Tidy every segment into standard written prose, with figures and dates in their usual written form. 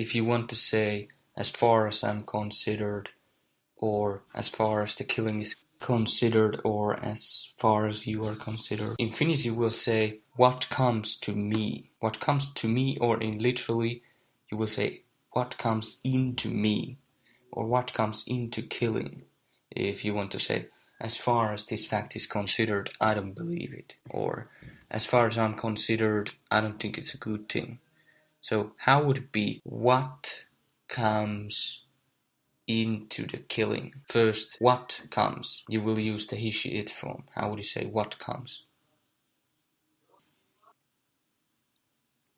if you want to say as far as I'm considered, or as far as the killing is considered, or as far as you are considered. In Finnish you will say what comes to me. What comes to me, or in literally you will say what comes into me, or what comes into killing. If you want to say as far as this fact is considered, I don't believe it, or as far as I'm considered, I don't think it's a good thing. So how would it be? What comes into the killing? First, what comes? You will use the he, she, it form. How would you say what comes?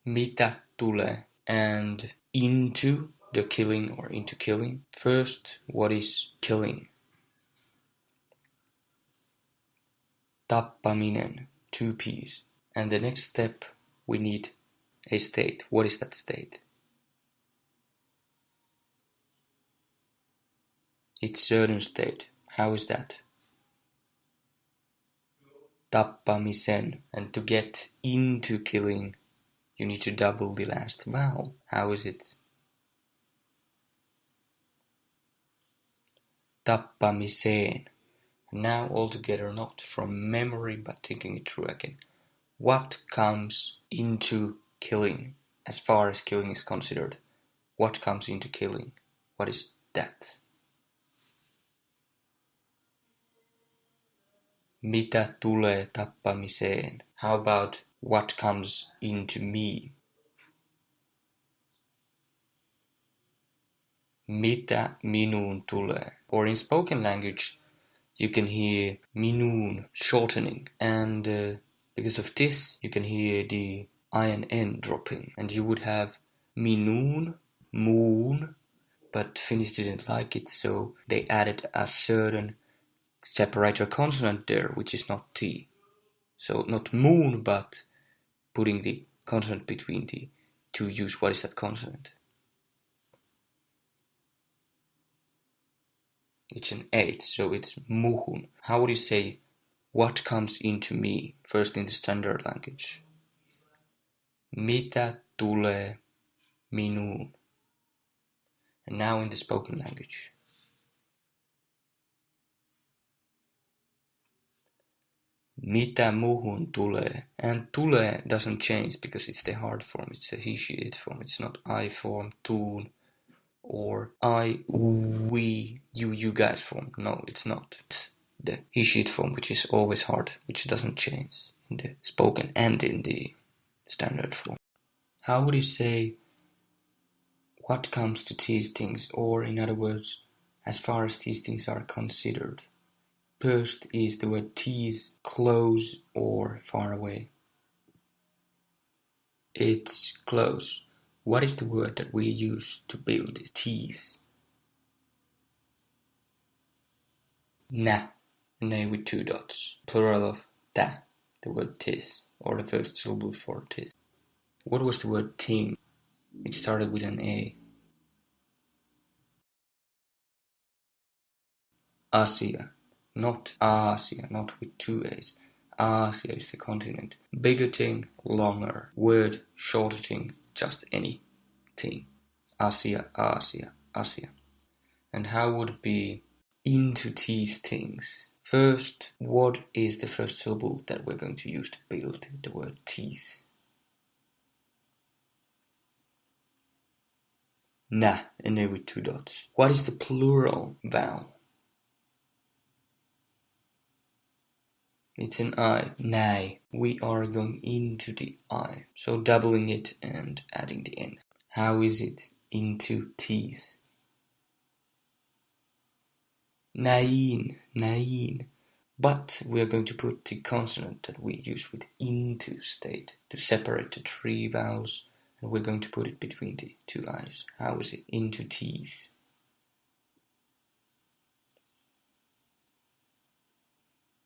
Mitä tulee? And into the killing, or into killing. First, what is killing? Tappaminen, 2 P's. And the next step, we need a state. What is that state? It's certain state. How is that? Tappamisen. And to get into killing, you need to double the last vowel. How is it? Tappamiseen. Now all together, not from memory, but thinking it through again. What comes into killing, as far as killing is considered? What comes into killing? What is that? Mitä tulee tappamiseen? How about what comes into me? Mitä minuun tulee? Or in spoken language, you can hear minuun shortening, and because of this, you can hear the I and N dropping, and you would have minuun, moon, but Finnish didn't like it, so they added a certain separator consonant there, which is not T. So not moon, but putting the consonant between the two U's. What is that consonant? It's an H, so it's muhun. How would you say what comes into me? First in the standard language. Mitä tulee minuun? And now in the spoken language. Mitä muhun tulee? And tulee doesn't change because it's the hard form. It's the he, she, it form. It's not I form, tuun, or I, we, you guys form. No, it's not. It's the he, she, it form, which is always hard, which doesn't change in the spoken and in the standard form. How would you say what comes to these things, or in other words, as far as these things are considered? First is the word tease, close or far away. It's close. What is the word that we use to build tease? Nä, nay with 2 dots. Plural of tä, the word tis, or the first syllable for tis. What was the word ting? It started with an A. Asia, not Asia, not with 2 A's. Asia is the continent. Bigger thing, longer. Word, shorter thing, just any thing. Asia, Asia, Asia. And how would it be into these things? First, what is the first syllable that we're going to use to build the word tease? Nä, and then with 2 dots. What is the plural vowel? It's an I. Näi. We are going into the I. So doubling it and adding the N. How is it into tease? Näin, näin. But we are going to put the consonant that we use with into state to separate the 3 vowels, and we're going to put it between the 2 I's. How is it into tease?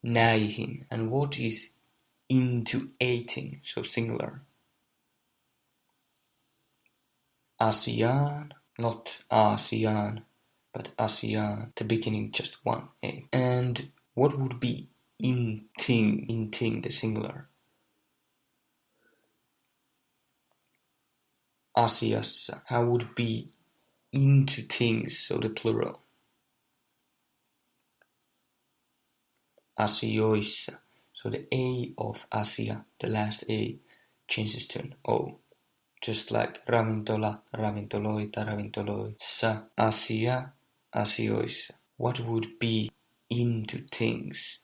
Näihin. And what is into eating, so singular? Asiaan, not Asiaan, but Asiaan, the beginning just 1 A. And what would be inting, the singular? asiassa. How would it be into things, so the plural? Asioissa. So the A of asia, the last A, changes to an O. Just like ravintola, ravintoloita, ravintoloissa, asia, asioissa. What would be into things?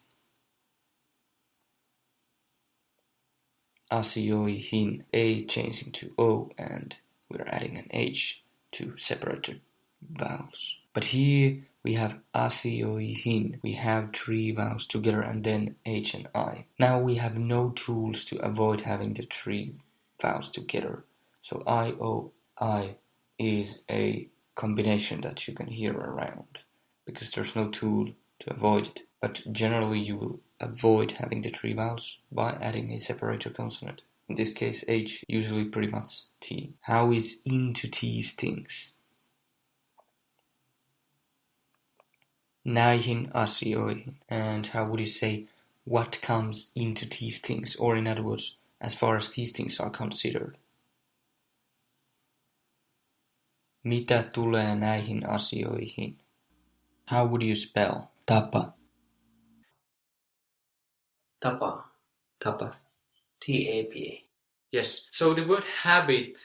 Asioihin, A changing to O, and we're adding an H to separate the vowels. But here we have asioihin. We have three vowels together and then H and I. Now we have no tools to avoid having the three vowels together. So I, O, I is a combination that you can hear around because there's no tool to avoid it. But generally you will avoid having the three vowels by adding a separator consonant. In this case H, usually pretty much T. How is into these things? Näihin asioihin. And how would you say what comes into these things? Or in other words, as far as these things are considered. Mitä tulee näihin asioihin? How would you spell tapa? Tapa. Tapa. T-A-P-A. Yes. So the word habit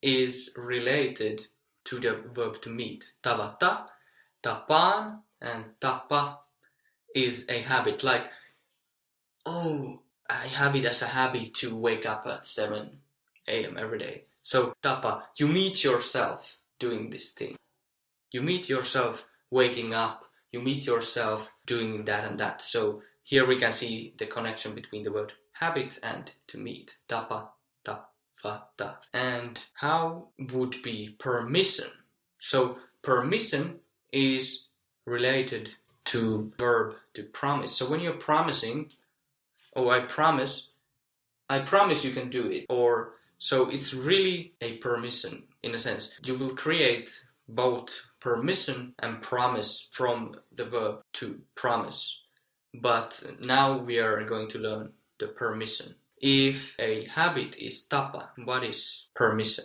is related to the verb to meet. Tavata, tapaan, and tapa is a habit. Like, oh, I have it as a habit to wake up at 7 a.m. every day. So tapa, you meet yourself doing this thing. You meet yourself waking up. You meet yourself doing that and that. So here we can see the connection between the word habit and to meet. Tapa, ta. And how would be permission? So permission is related to verb to promise. So when you're promising, oh, I promise you can do it. Or so it's really a permission in a sense. You will create both permission and promise from the verb to promise. But now we are going to learn the permission. If a habit is tapa, what is permission?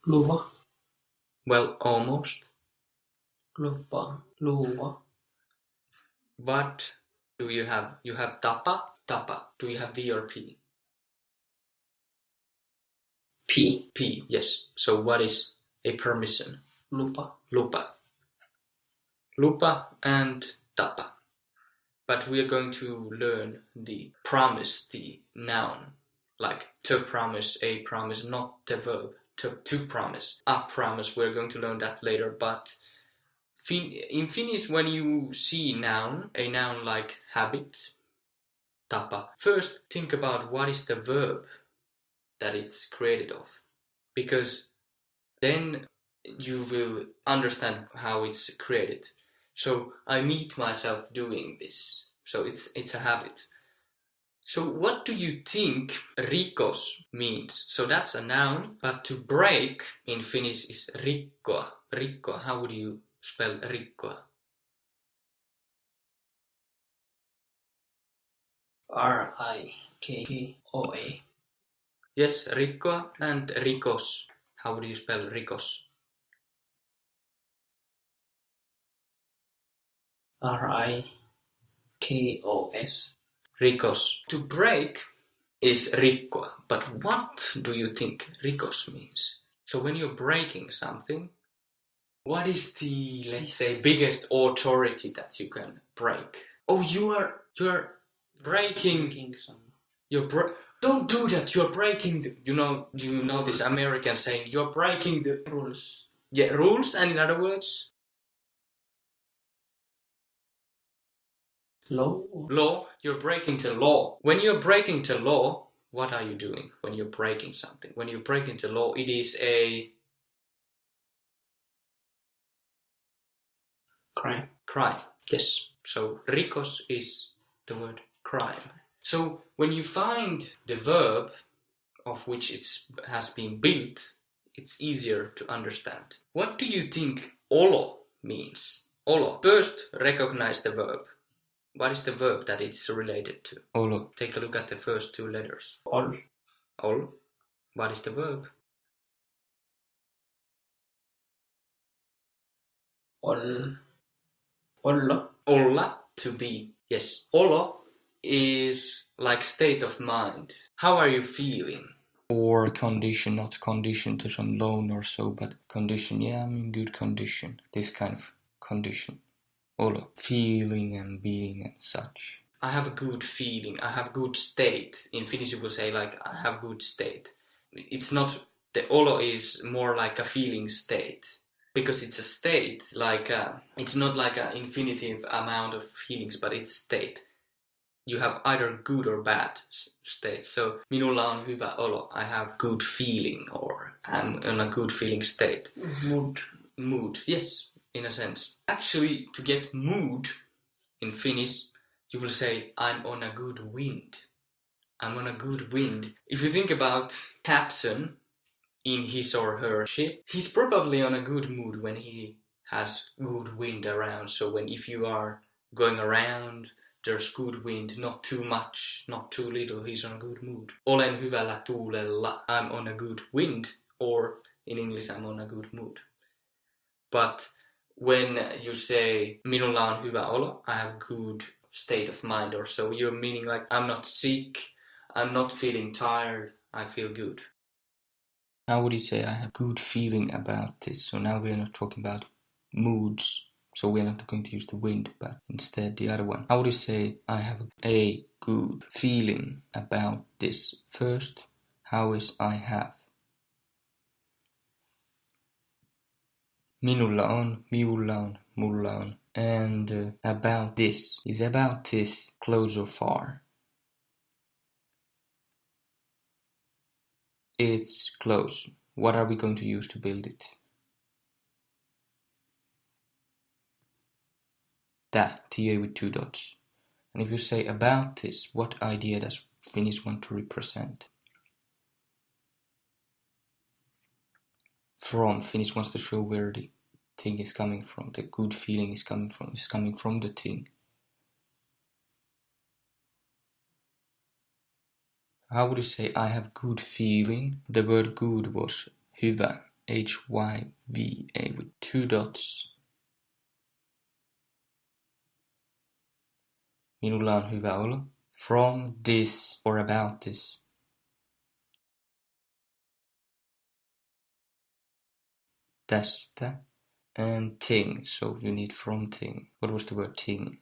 Luva. Well, almost. Luva. Luva. What do you have? You have tapa. Do you have V or P? P. P, yes. So what is a permission? Lupa. Lupa and tapa. But we are going to learn the promise, the noun. Like to promise, a promise, not the verb. To promise, a promise. We're going to learn that later. But in Finnish, when you see a noun like habit, tapa, first think about what is the verb that it's created of. Because then you will understand how it's created. So I meet myself doing this. So it's a habit. So what do you think rikos means? So that's a noun, but to break in Finnish is rikkoa. Rikkoa, how would you spell rikkoa? R-I-K-K-O-A. Yes, rikkoa and rikos. How would you spell rikos? R-I-K-O-S. Rikos. To break is rikkoa, but what do you think rikos means? So when you're breaking something, what is the, let's say, biggest authority that you can break? Oh, you're breaking. Don't do that. You're breaking. You know this American saying. You're breaking the rules. Yeah, rules, and in other words, Law. You're breaking the law. When you're breaking the law, what are you doing when you're breaking something? When you're breaking the law, it is a crime. Yes. So rikos is the word crime. So when you find the verb of which it has been built, it's easier to understand. What do you think olo means? Olo. First, recognize the verb. What is the verb that it's related to? Olo. Take a look at the first two letters. Ol. Ol. What is the verb? Ol. Olla. Olla, to be. Yes. Olo is like state of mind. How are you feeling? Or condition, not condition to some loan or so, but condition. Yeah, I'm in good condition. This kind of condition. Olo. Feeling and being and such. I have a good feeling. I have good state. In Finnish you will say like, I have good state. It's not, the olo is more like a feeling state. Because it's a state, like it's not like an infinitive amount of feelings, but it's state. You have either good or bad state. So, minulla on hyvä olo. I have good feeling, or I'm in a good feeling state. Mood, yes, in a sense. Actually, to get mood in Finnish, you will say, I'm on a good wind. I'm on a good wind. If you think about captain in his or her ship, he's probably on a good mood when he has good wind around. So if you are going around, there's good wind, not too much, not too little, he's on a good mood. Olen hyvällä tuulella, I'm on a good wind, or in English, I'm on a good mood. But when you say, minulla on hyvä olo, I have good state of mind or so, you're meaning like, I'm not sick, I'm not feeling tired, I feel good. How would you say I have good feeling about this? So now we're not talking about moods, so we're not going to use the wind, but instead the other one. How would you say I have a good feeling about this? First, how is I have? Minulla on, miulla on, mulla on. And about this. Is about this close or far? It's close. What are we going to use to build it? That, TA with 2 dots. And if you say about this, what idea does Finnish want to represent? From. Finnish wants to show where the thing is coming from, the good feeling is coming from. It's coming from the thing. How would you say I have good feeling? The word good was hyvä, H-Y-V-A with 2 dots. Minulla on hyvä olo. From this or about this. Tästä. And ting, so you need from ting. What was the word ting?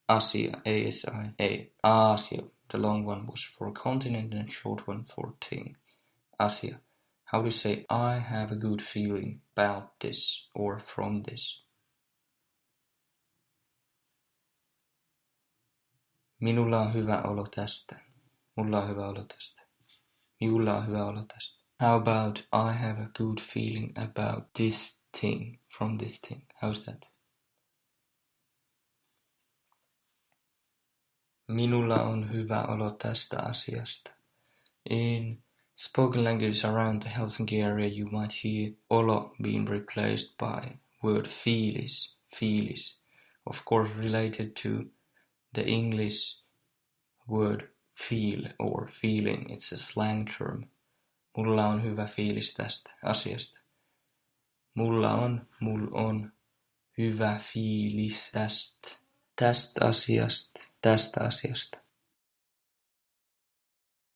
Asia, A-S-I-A. Asia. The long one was for continent and the short one for ting. Asia. How do you say I have a good feeling about this or from this? Minulla on hyvä olo tästä. Mulla on hyvä olo tästä. Minulla on hyvä olo tästä. How about I have a good feeling about this thing, from this thing? How's that? Minulla on hyvä olo tästä asiasta. In spoken languages around the Helsinki area, you might hear olo being replaced by word fiilis, fiilis. Of course, related to the English word feel or feeling. It's a slang term. Mulla on hyvä fiilis tästä asiasta. Mul on hyvä fiilis tästä asiasta.